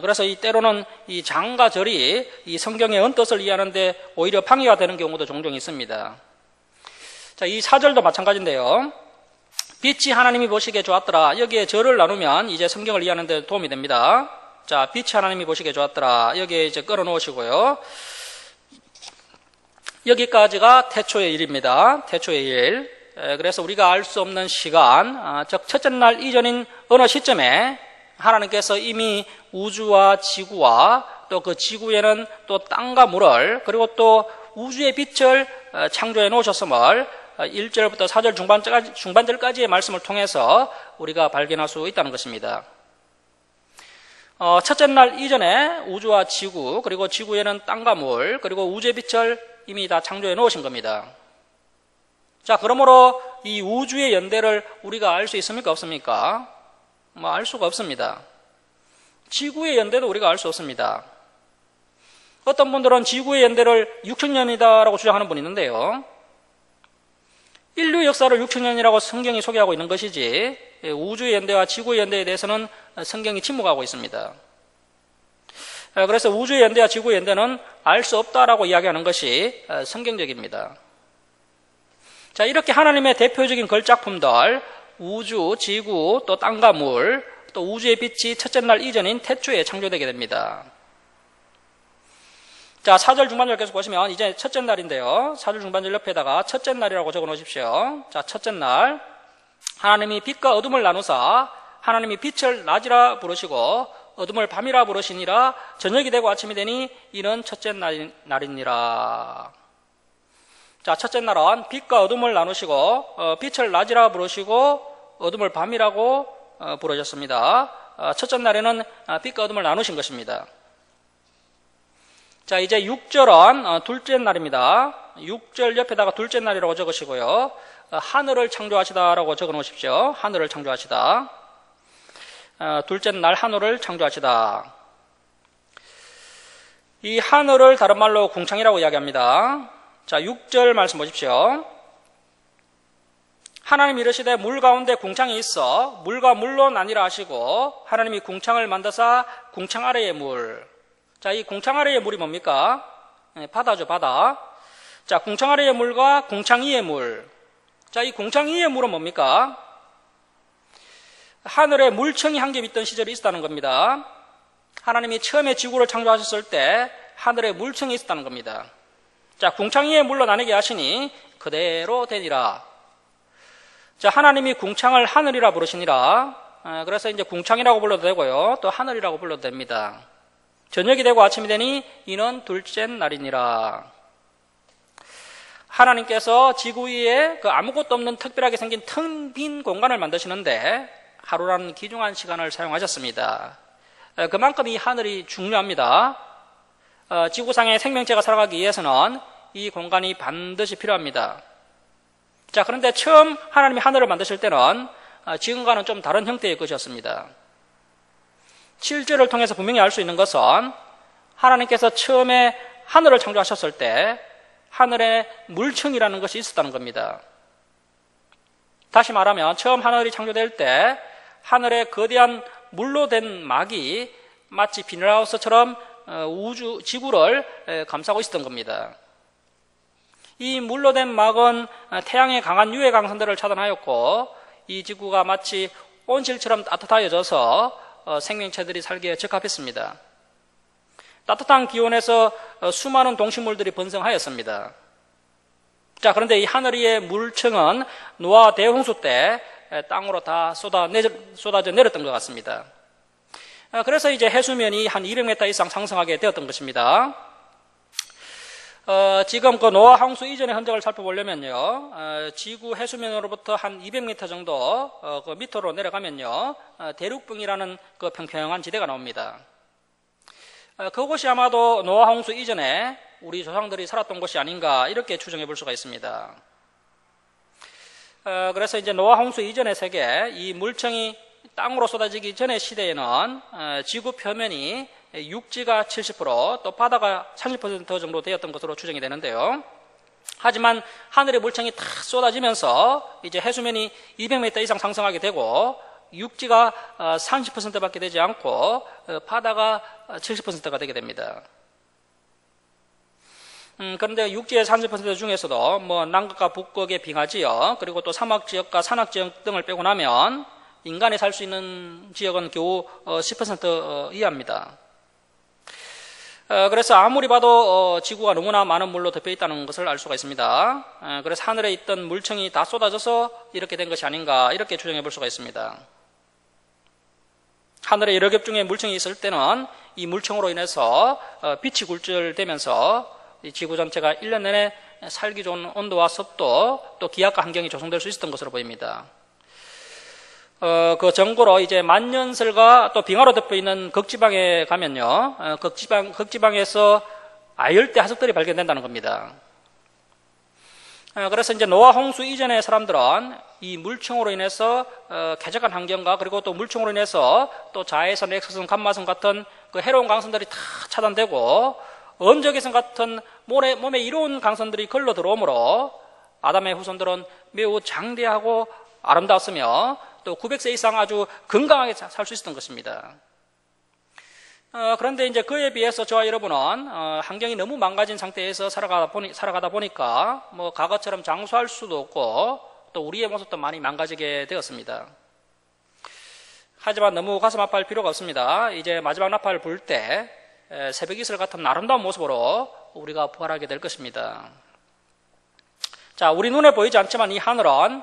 그래서 이 때로는 이 장가절이 이 성경의 언뜻을 이해하는데 오히려 방해가 되는 경우도 종종 있습니다. 자, 이 4절도 마찬가지인데요. 빛이 하나님이 보시기에 좋았더라. 여기에 절을 나누면 이제 성경을 이해하는 데 도움이 됩니다. 자, 빛이 하나님이 보시기에 좋았더라. 여기에 이제 끌어 놓으시고요. 여기까지가 태초의 일입니다. 태초의 일. 그래서 우리가 알 수 없는 시간, 즉 첫째 날 이전인 어느 시점에 하나님께서 이미 우주와 지구와 또 그 지구에는 또 땅과 물을 그리고 또 우주의 빛을 창조해 놓으셨음을 1절부터 4절 중반절까지의 말씀을 통해서 우리가 발견할 수 있다는 것입니다. 첫째 날 이전에 우주와 지구 그리고 지구에는 땅과 물 그리고 우주의 빛을 이미 다 창조해 놓으신 겁니다. 자, 그러므로 이 우주의 연대를 우리가 알 수 있습니까? 없습니까? 알 수가 없습니다. 지구의 연대도 우리가 알 수 없습니다. 어떤 분들은 지구의 연대를 6천년이다라고 주장하는 분이 있는데요. 인류 역사를 6천년이라고 성경이 소개하고 있는 것이지 우주의 연대와 지구의 연대에 대해서는 성경이 침묵하고 있습니다. 그래서 우주의 연대와 지구의 연대는 알 수 없다라고 이야기하는 것이 성경적입니다. 자, 이렇게 하나님의 대표적인 걸작품들 우주, 지구, 또 땅과 물, 또 우주의 빛이 첫째 날 이전인 태초에 창조되게 됩니다. 자, 4절 중반절 계속 보시면 이제 첫째 날인데요. 4절 중반절 옆에다가 첫째 날이라고 적어 놓으십시오. 자, 첫째 날 하나님이 빛과 어둠을 나누사 하나님이 빛을 낮이라 부르시고 어둠을 밤이라 부르시니라. 저녁이 되고 아침이 되니 이는 첫째 날이니라. 자, 첫째 날은 빛과 어둠을 나누시고 빛을 낮이라 부르시고 어둠을 밤이라고 부르셨습니다. 첫째 날에는 빛과 어둠을 나누신 것입니다. 자, 이제 6절은 둘째 날입니다. 6절 옆에다가 둘째 날이라고 적으시고요. 하늘을 창조하시다라고 적어 놓으십시오. 하늘을 창조하시다. 둘째 날 하늘을 창조하시다. 이 하늘을 다른 말로 궁창이라고 이야기합니다. 자, 6절 말씀 보십시오. 하나님이 이르시되 물 가운데 궁창이 있어 물과 물로 나뉘라 하시고 하나님이 궁창을 만드사 궁창 아래의 물. 자, 이 궁창 아래의 물이 뭡니까? 바다죠, 바다. 자, 궁창 아래의 물과 궁창 위의 물. 자, 이 궁창 위의 물은 뭡니까? 하늘에 물청이 한 겹 있던 시절이 있었다는 겁니다. 하나님이 처음에 지구를 창조하셨을 때 하늘에 물청이 있었다는 겁니다. 자, 궁창 위의 물로 나뉘게 하시니 그대로 되니라. 자, 하나님이 궁창을 하늘이라 부르시니라. 그래서 이제 궁창이라고 불러도 되고요. 또 하늘이라고 불러도 됩니다. 저녁이 되고 아침이 되니 이는 둘째 날이니라. 하나님께서 지구 위에 그 아무것도 없는 특별하게 생긴 텅 빈 공간을 만드시는데 하루라는 귀중한 시간을 사용하셨습니다. 그만큼 이 하늘이 중요합니다. 지구상의 생명체가 살아가기 위해서는 이 공간이 반드시 필요합니다. 자, 그런데 처음 하나님이 하늘을 만드실 때는 지금과는 좀 다른 형태의 것이었습니다. 7절을 통해서 분명히 알 수 있는 것은 하나님께서 처음에 하늘을 창조하셨을 때 하늘에 물청이라는 것이 있었다는 겁니다. 다시 말하면 처음 하늘이 창조될 때 하늘에 거대한 물로 된 막이 마치 비닐하우스처럼 지구를 감싸고 있었던 겁니다. 이 물로 된 막은 태양의 강한 유해 강선들을 차단하였고 이 지구가 마치 온실처럼 따뜻하여져서 생명체들이 살기에 적합했습니다. 따뜻한 기온에서 수많은 동식물들이 번성하였습니다. 자, 그런데 이 하늘 위의 물청은 노아 대홍수 때 땅으로 다 쏟아져 내렸던 것 같습니다. 그래서 이제 해수면이 한 200m 이상 상승하게 되었던 것입니다. 지금 그 노아 홍수 이전의 흔적을 살펴보려면요, 지구 해수면으로부터 한 200m 정도 그 밑으로 내려가면요, 대륙붕이라는 그 평평한 지대가 나옵니다. 그곳이 아마도 노아 홍수 이전에 우리 조상들이 살았던 곳이 아닌가 이렇게 추정해 볼 수가 있습니다. 그래서 이제 노아 홍수 이전의 세계, 이 물청이 땅으로 쏟아지기 전의 시대에는 지구 표면이 육지가 70%, 또 바다가 30% 정도 되었던 것으로 추정이 되는데요. 하지만 하늘의 물청이 다 쏟아지면서 이제 해수면이 200m 이상 상승하게 되고 육지가 30%밖에 되지 않고 바다가 70%가 되게 됩니다. 그런데 육지의 30% 중에서도 뭐 남극과 북극의 빙하지역, 그리고 또 사막지역과 산악지역 등을 빼고 나면 인간이 살 수 있는 지역은 겨우 10% 이하입니다. 그래서 아무리 봐도 지구가 너무나 많은 물로 덮여 있다는 것을 알 수가 있습니다. 그래서 하늘에 있던 물청이 다 쏟아져서 이렇게 된 것이 아닌가, 이렇게 추정해 볼 수가 있습니다. 하늘에 여러 겹 중에 물청이 있을 때는 이 물청으로 인해서 빛이 굴절되면서 이 지구 전체가 1년 내내 살기 좋은 온도와 습도, 또 기압과 환경이 조성될 수 있었던 것으로 보입니다. 그 정고로 이제 만년설과 또 빙하로 덮여 있는 극지방에 가면요, 극지방에서 아열대 화석들이 발견된다는 겁니다. 그래서 이제 노아 홍수 이전의 사람들은 이 물청으로 인해서 쾌적한 환경과, 그리고 또 물청으로 인해서 또 자외선, 엑스선, 감마선 같은 그 해로운 강선들이 다 차단되고 원적외선 같은 몸에 이로운 강선들이 걸러 들어오므로 아담의 후손들은 매우 장대하고 아름다웠으며 또 900세 이상 아주 건강하게 살 수 있었던 것입니다. 그런데 이제 그에 비해서 저와 여러분은 환경이 너무 망가진 상태에서 살아가다 보니까 뭐 과거처럼 장수할 수도 없고 또 우리의 모습도 많이 망가지게 되었습니다. 하지만 너무 가슴 아파할 필요가 없습니다. 이제 마지막 나팔을 불 때 새벽 이슬 같은 아름다운 모습으로 우리가 부활하게 될 것입니다. 자, 우리 눈에 보이지 않지만 이 하늘은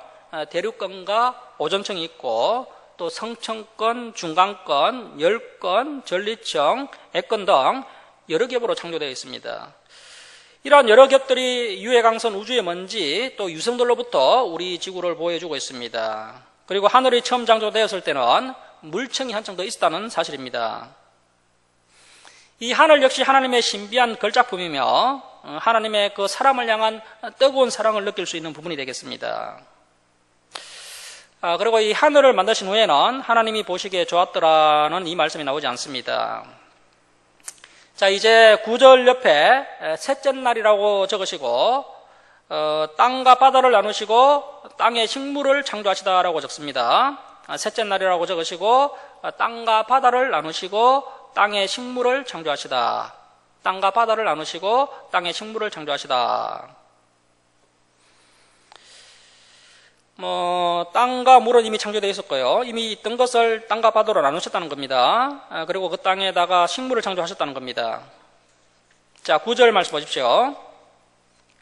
대륙권과 오존층이 있고 또 성층권, 중간권, 열권, 전리층, 액권 등 여러 겹으로 창조되어 있습니다. 이러한 여러 겹들이 유해강선, 우주의 먼지, 또 유성들로부터 우리 지구를 보여주고 있습니다. 그리고 하늘이 처음 창조되었을 때는 물층이 한층 더 있었다는 사실입니다. 이 하늘 역시 하나님의 신비한 걸작품이며 하나님의 그 사람을 향한 뜨거운 사랑을 느낄 수 있는 부분이 되겠습니다. 그리고 이 하늘을 만드신 후에는 하나님이 보시기에 좋았더라는 이 말씀이 나오지 않습니다. 자, 이제 9절 옆에 셋째 날이라고 적으시고 땅과 바다를 나누시고 땅의 식물을 창조하시다라고 적습니다. 셋째 날이라고 적으시고 땅과 바다를 나누시고 땅의 식물을 창조하시다. 땅과 바다를 나누시고 땅의 식물을 창조하시다. 땅과 물은 이미 창조되어 있었고요. 이미 있던 것을 땅과 바다로 나누셨다는 겁니다. 그리고 그 땅에다가 식물을 창조하셨다는 겁니다. 자, 9절 말씀 보십시오.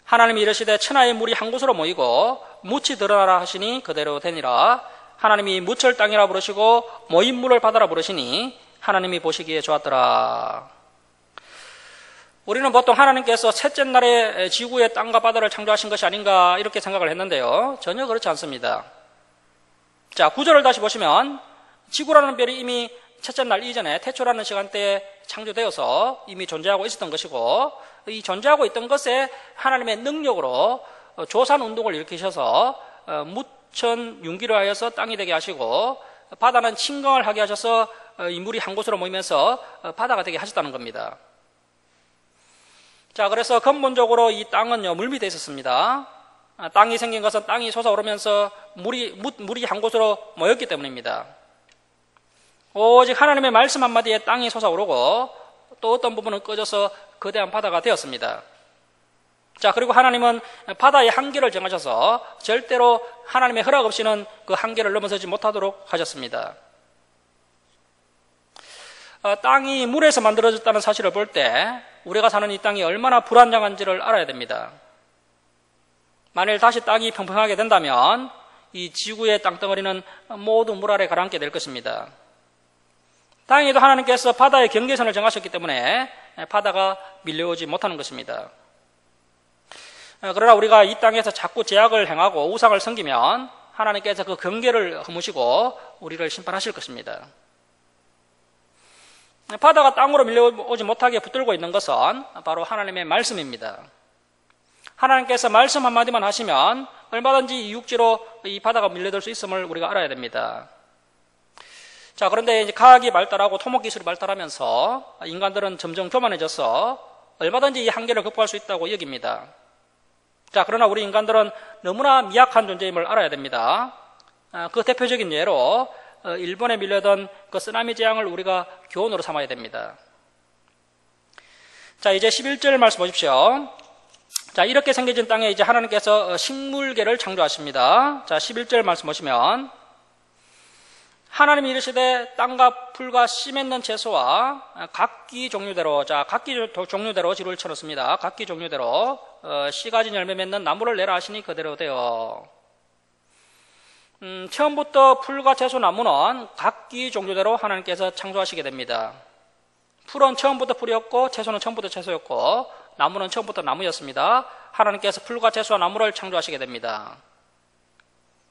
하나님이 이르시되 천하의 물이 한 곳으로 모이고 묻이 드러나라 하시니 그대로 되니라. 하나님이 묻을 땅이라 부르시고 모인 물을 바다라 부르시니 하나님이 보시기에 좋았더라. 우리는 보통 하나님께서 셋째 날에 지구의 땅과 바다를 창조하신 것이 아닌가 이렇게 생각을 했는데요. 전혀 그렇지 않습니다. 자, 9절을 다시 보시면 지구라는 별이 이미 첫째 날 이전에 태초라는 시간대에 창조되어서 이미 존재하고 있었던 것이고 이 존재하고 있던 것에 하나님의 능력으로 조산 운동을 일으키셔서 묻천 융기를 하여서 땅이 되게 하시고 바다는 침강을 하게 하셔서 이 물이 한 곳으로 모이면서 바다가 되게 하셨다는 겁니다. 자, 그래서 근본적으로 이 땅은요, 물 밑에 있었습니다. 땅이 생긴 것은 땅이 솟아오르면서 물이 한 곳으로 모였기 때문입니다. 오직 하나님의 말씀 한마디에 땅이 솟아오르고 또 어떤 부분은 꺼져서 거대한 바다가 되었습니다. 자, 그리고 하나님은 바다의 한계를 정하셔서 절대로 하나님의 허락 없이는 그 한계를 넘어서지 못하도록 하셨습니다. 땅이 물에서 만들어졌다는 사실을 볼 때 우리가 사는 이 땅이 얼마나 불안정한지를 알아야 됩니다. 만일 다시 땅이 평평하게 된다면 이 지구의 땅덩어리는 모두 물 아래 가라앉게 될 것입니다. 다행히도 하나님께서 바다의 경계선을 정하셨기 때문에 바다가 밀려오지 못하는 것입니다. 그러나 우리가 이 땅에서 자꾸 제약을 행하고 우상을 섬기면 하나님께서 그 경계를 허무시고 우리를 심판하실 것입니다. 바다가 땅으로 밀려오지 못하게 붙들고 있는 것은 바로 하나님의 말씀입니다. 하나님께서 말씀 한마디만 하시면 얼마든지 이 육지로 이 바다가 밀려들 수 있음을 우리가 알아야 됩니다. 자, 그런데 이제 과학이 발달하고 토목 기술이 발달하면서 인간들은 점점 교만해져서 얼마든지 이 한계를 극복할 수 있다고 여깁니다. 자, 그러나 우리 인간들은 너무나 미약한 존재임을 알아야 됩니다. 그 대표적인 예로 일본에 밀려던 그 쓰나미 재앙을 우리가 교훈으로 삼아야 됩니다. 자, 이제 11절 말씀 보십시오. 자, 이렇게 생겨진 땅에 이제 하나님께서 식물계를 창조하십니다. 자, 11절 말씀 보시면 하나님이 이르시되 땅과 풀과 씨 맺는 채소와 각기 종류대로, 자, 각기 종류대로 지루를 쳐놓습니다. 각기 종류대로 씨 가진 열매 맺는 나무를 내라 하시니 그대로 되어. 처음부터 풀과 채소 나무는 각기 종류대로 하나님께서 창조하시게 됩니다. 풀은 처음부터 풀이었고 채소는 처음부터 채소였고 나무는 처음부터 나무였습니다. 하나님께서 풀과 채소와 나무를 창조하시게 됩니다.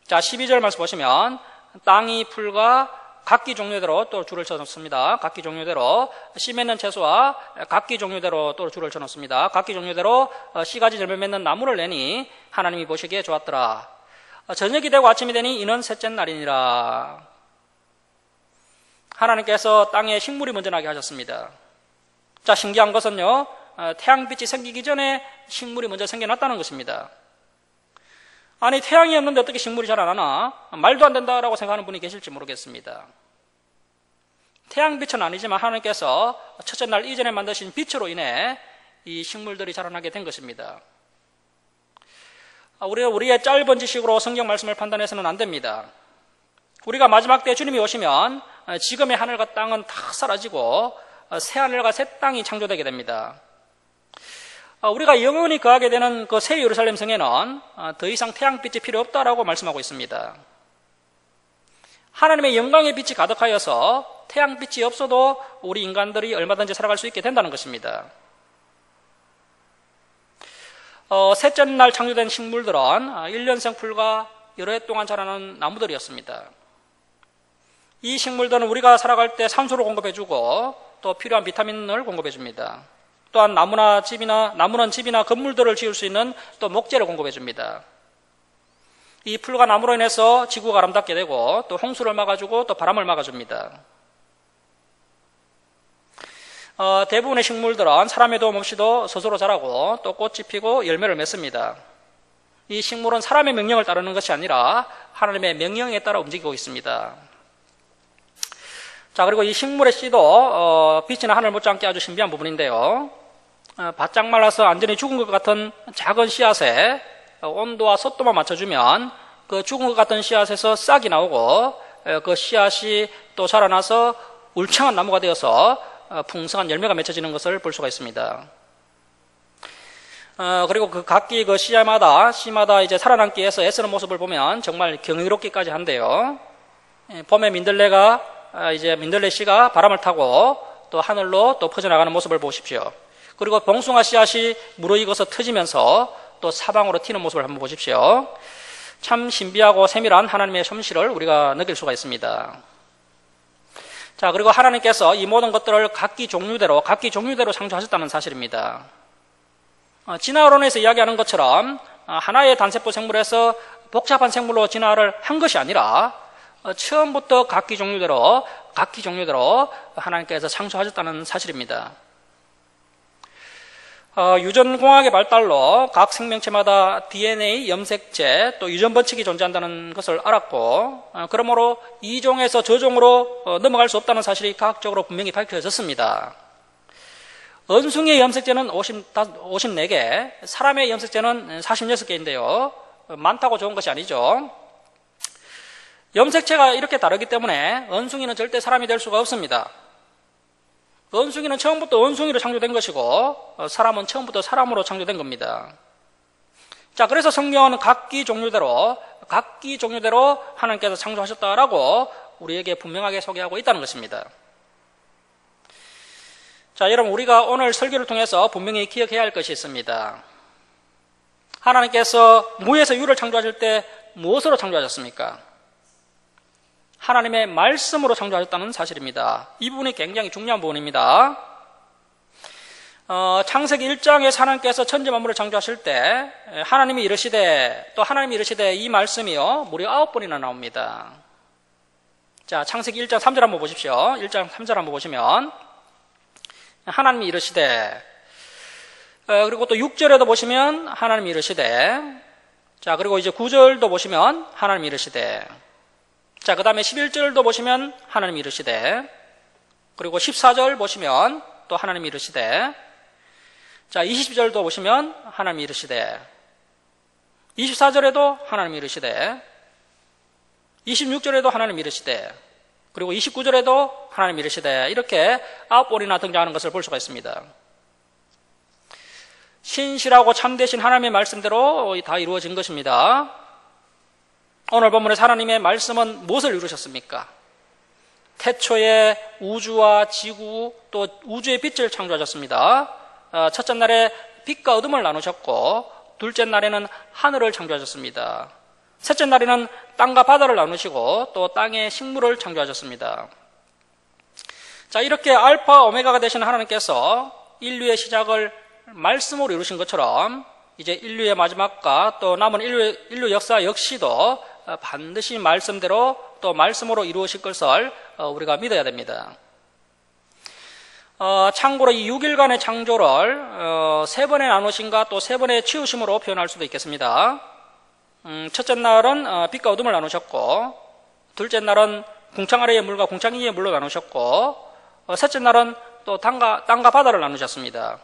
자, 12절 말씀 보시면 땅이 풀과 각기 종류대로 또 줄을 쳐놓습니다. 각기 종류대로 씨 맺는 채소와 각기 종류대로 또 줄을 쳐놓습니다. 각기 종류대로 씨 가지 열매 맺는 나무를 내니 하나님이 보시기에 좋았더라. 저녁이 되고 아침이 되니 이는 셋째 날이니라. 하나님께서 땅에 식물이 먼저 나게 하셨습니다. 자, 신기한 것은요, 태양빛이 생기기 전에 식물이 먼저 생겨났다는 것입니다. 아니, 태양이 없는데 어떻게 식물이 자라나나? 말도 안 된다라고 생각하는 분이 계실지 모르겠습니다. 태양빛은 아니지만 하나님께서 첫째 날 이전에 만드신 빛으로 인해 이 식물들이 자라나게 된 것입니다. 우리의 짧은 지식으로 성경 말씀을 판단해서는 안 됩니다. 우리가 마지막 때 주님이 오시면 지금의 하늘과 땅은 다 사라지고 새 하늘과 새 땅이 창조되게 됩니다. 우리가 영원히 거하게 되는 그 새 예루살렘 성에는 더 이상 태양빛이 필요 없다라고 말씀하고 있습니다. 하나님의 영광의 빛이 가득하여서 태양빛이 없어도 우리 인간들이 얼마든지 살아갈 수 있게 된다는 것입니다. 셋째 날 창조된 식물들은 1년생 풀과 여러 해 동안 자라는 나무들이었습니다. 이 식물들은 우리가 살아갈 때 산소를 공급해주고 또 필요한 비타민을 공급해줍니다. 또한 나무는 집이나 건물들을 지을 수 있는 또 목재를 공급해줍니다. 이 풀과 나무로 인해서 지구가 아름답게 되고 또 홍수를 막아주고 또 바람을 막아줍니다. 대부분의 식물들은 사람의 도움 없이도 스스로 자라고 또 꽃이 피고 열매를 맺습니다. 이 식물은 사람의 명령을 따르는 것이 아니라 하나님의 명령에 따라 움직이고 있습니다. 자, 그리고 이 식물의 씨도 빛이나 하늘 못지않게 아주 신비한 부분인데요. 바짝 말라서 완전히 죽은 것 같은 작은 씨앗에 온도와 습도만 맞춰주면 그 죽은 것 같은 씨앗에서 싹이 나오고 그 씨앗이 또 자라나서 울창한 나무가 되어서 풍성한 열매가 맺혀지는 것을 볼 수가 있습니다. 그리고 그 각기 그 씨마다 이제 살아남기 위해서 애쓰는 모습을 보면 정말 경이롭기까지 한데요. 봄에 민들레 씨가 바람을 타고 또 하늘로 또 퍼져나가는 모습을 보십시오. 그리고 봉숭아 씨앗이 무르익어서 터지면서 또 사방으로 튀는 모습을 한번 보십시오. 참 신비하고 세밀한 하나님의 솜씨를 우리가 느낄 수가 있습니다. 자, 그리고 하나님께서 이 모든 것들을 각기 종류대로 창조하셨다는 사실입니다. 진화론에서 이야기하는 것처럼 하나의 단세포 생물에서 복잡한 생물로 진화를 한 것이 아니라 처음부터 각기 종류대로 하나님께서 창조하셨다는 사실입니다. 유전공학의 발달로 각 생명체마다 DNA, 염색체, 또 유전 법칙이 존재한다는 것을 알았고, 그러므로 이 종에서 저 종으로 넘어갈 수 없다는 사실이 과학적으로 분명히 밝혀졌습니다. 원숭이의 염색체는 54개, 사람의 염색체는 46개인데요. 많다고 좋은 것이 아니죠. 염색체가 이렇게 다르기 때문에 원숭이는 절대 사람이 될 수가 없습니다. 원숭이는 처음부터 원숭이로 창조된 것이고 사람은 처음부터 사람으로 창조된 겁니다. 자, 그래서 성경은 각기 종류대로 하나님께서 창조하셨다라고 우리에게 분명하게 소개하고 있다는 것입니다. 자, 여러분, 우리가 오늘 설교를 통해서 분명히 기억해야 할 것이 있습니다. 하나님께서 무에서 유를 창조하실 때 무엇으로 창조하셨습니까? 하나님의 말씀으로 창조하셨다는 사실입니다. 이 부분이 굉장히 중요한 부분입니다. 창세기 1장에서 하나님께서 천지 만물을 창조하실 때 하나님이 이르시되 이 말씀이요 무려 9번이나 나옵니다. 자, 창세기 1장 3절 한번 보십시오. 1장 3절 한번 보시면 하나님이 이르시되, 그리고 또 6절에도 보시면 하나님이 이르시되, 자, 그리고 이제 9절도 보시면 하나님이 이르시되, 자, 그 다음에 11절도 보시면 하나님이 이르시되, 그리고 14절 보시면 또 하나님이 이르시되, 자, 20절도 보시면 하나님이 이르시되, 24절에도 하나님이 이르시되, 26절에도 하나님이 이르시되, 그리고 29절에도 하나님이 이르시되, 이렇게 9번이나 등장하는 것을 볼 수가 있습니다. 신실하고 참되신 하나님의 말씀대로 다 이루어진 것입니다. 오늘 본문에서 하나님의 말씀은 무엇을 이루셨습니까? 태초에 우주와 지구 또 우주의 빛을 창조하셨습니다. 첫째 날에 빛과 어둠을 나누셨고, 둘째 날에는 하늘을 창조하셨습니다. 셋째 날에는 땅과 바다를 나누시고 또 땅의 식물을 창조하셨습니다. 자, 이렇게 알파 오메가가 되신 하나님께서 인류의 시작을 말씀으로 이루신 것처럼 이제 인류의 마지막과 또 남은 인류 역사 역시도 반드시 말씀대로 또 말씀으로 이루어질 것을 우리가 믿어야 됩니다. 참고로 이 6일간의 창조를 3번의 나누심과 또 3번의 치우심으로 표현할 수도 있겠습니다. 첫째 날은 빛과 어둠을 나누셨고, 둘째 날은 궁창 아래의 물과 궁창 위의 물로 나누셨고, 셋째 날은 또 땅과 바다를 나누셨습니다.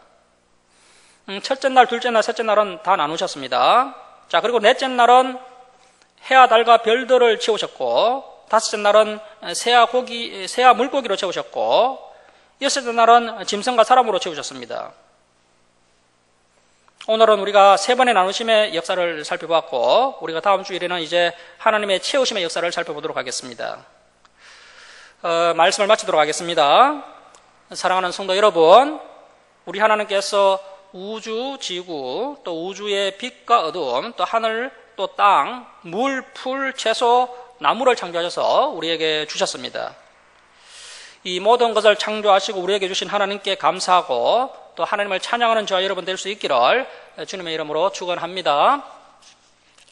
첫째 날, 둘째 날, 셋째 날은 다 나누셨습니다. 자, 그리고 넷째 날은 해와 달과 별들을 채우셨고, 다섯째 날은 새와 물고기로 채우셨고, 여섯째 날은 짐승과 사람으로 채우셨습니다. 오늘은 우리가 3번의 나누심의 역사를 살펴보았고, 우리가 다음 주일에는 이제 하나님의 채우심의 역사를 살펴보도록 하겠습니다. 말씀을 마치도록 하겠습니다. 사랑하는 성도 여러분, 우리 하나님께서 우주, 지구, 또 우주의 빛과 어둠, 또 하늘, 또 땅, 물, 풀, 채소, 나무를 창조하셔서 우리에게 주셨습니다. 이 모든 것을 창조하시고 우리에게 주신 하나님께 감사하고 또 하나님을 찬양하는 저와 여러분 될 수 있기를 주님의 이름으로 축원합니다.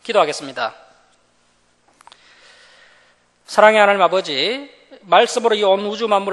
기도하겠습니다. 사랑의 하나님 아버지, 말씀으로 이 온 우주 만물을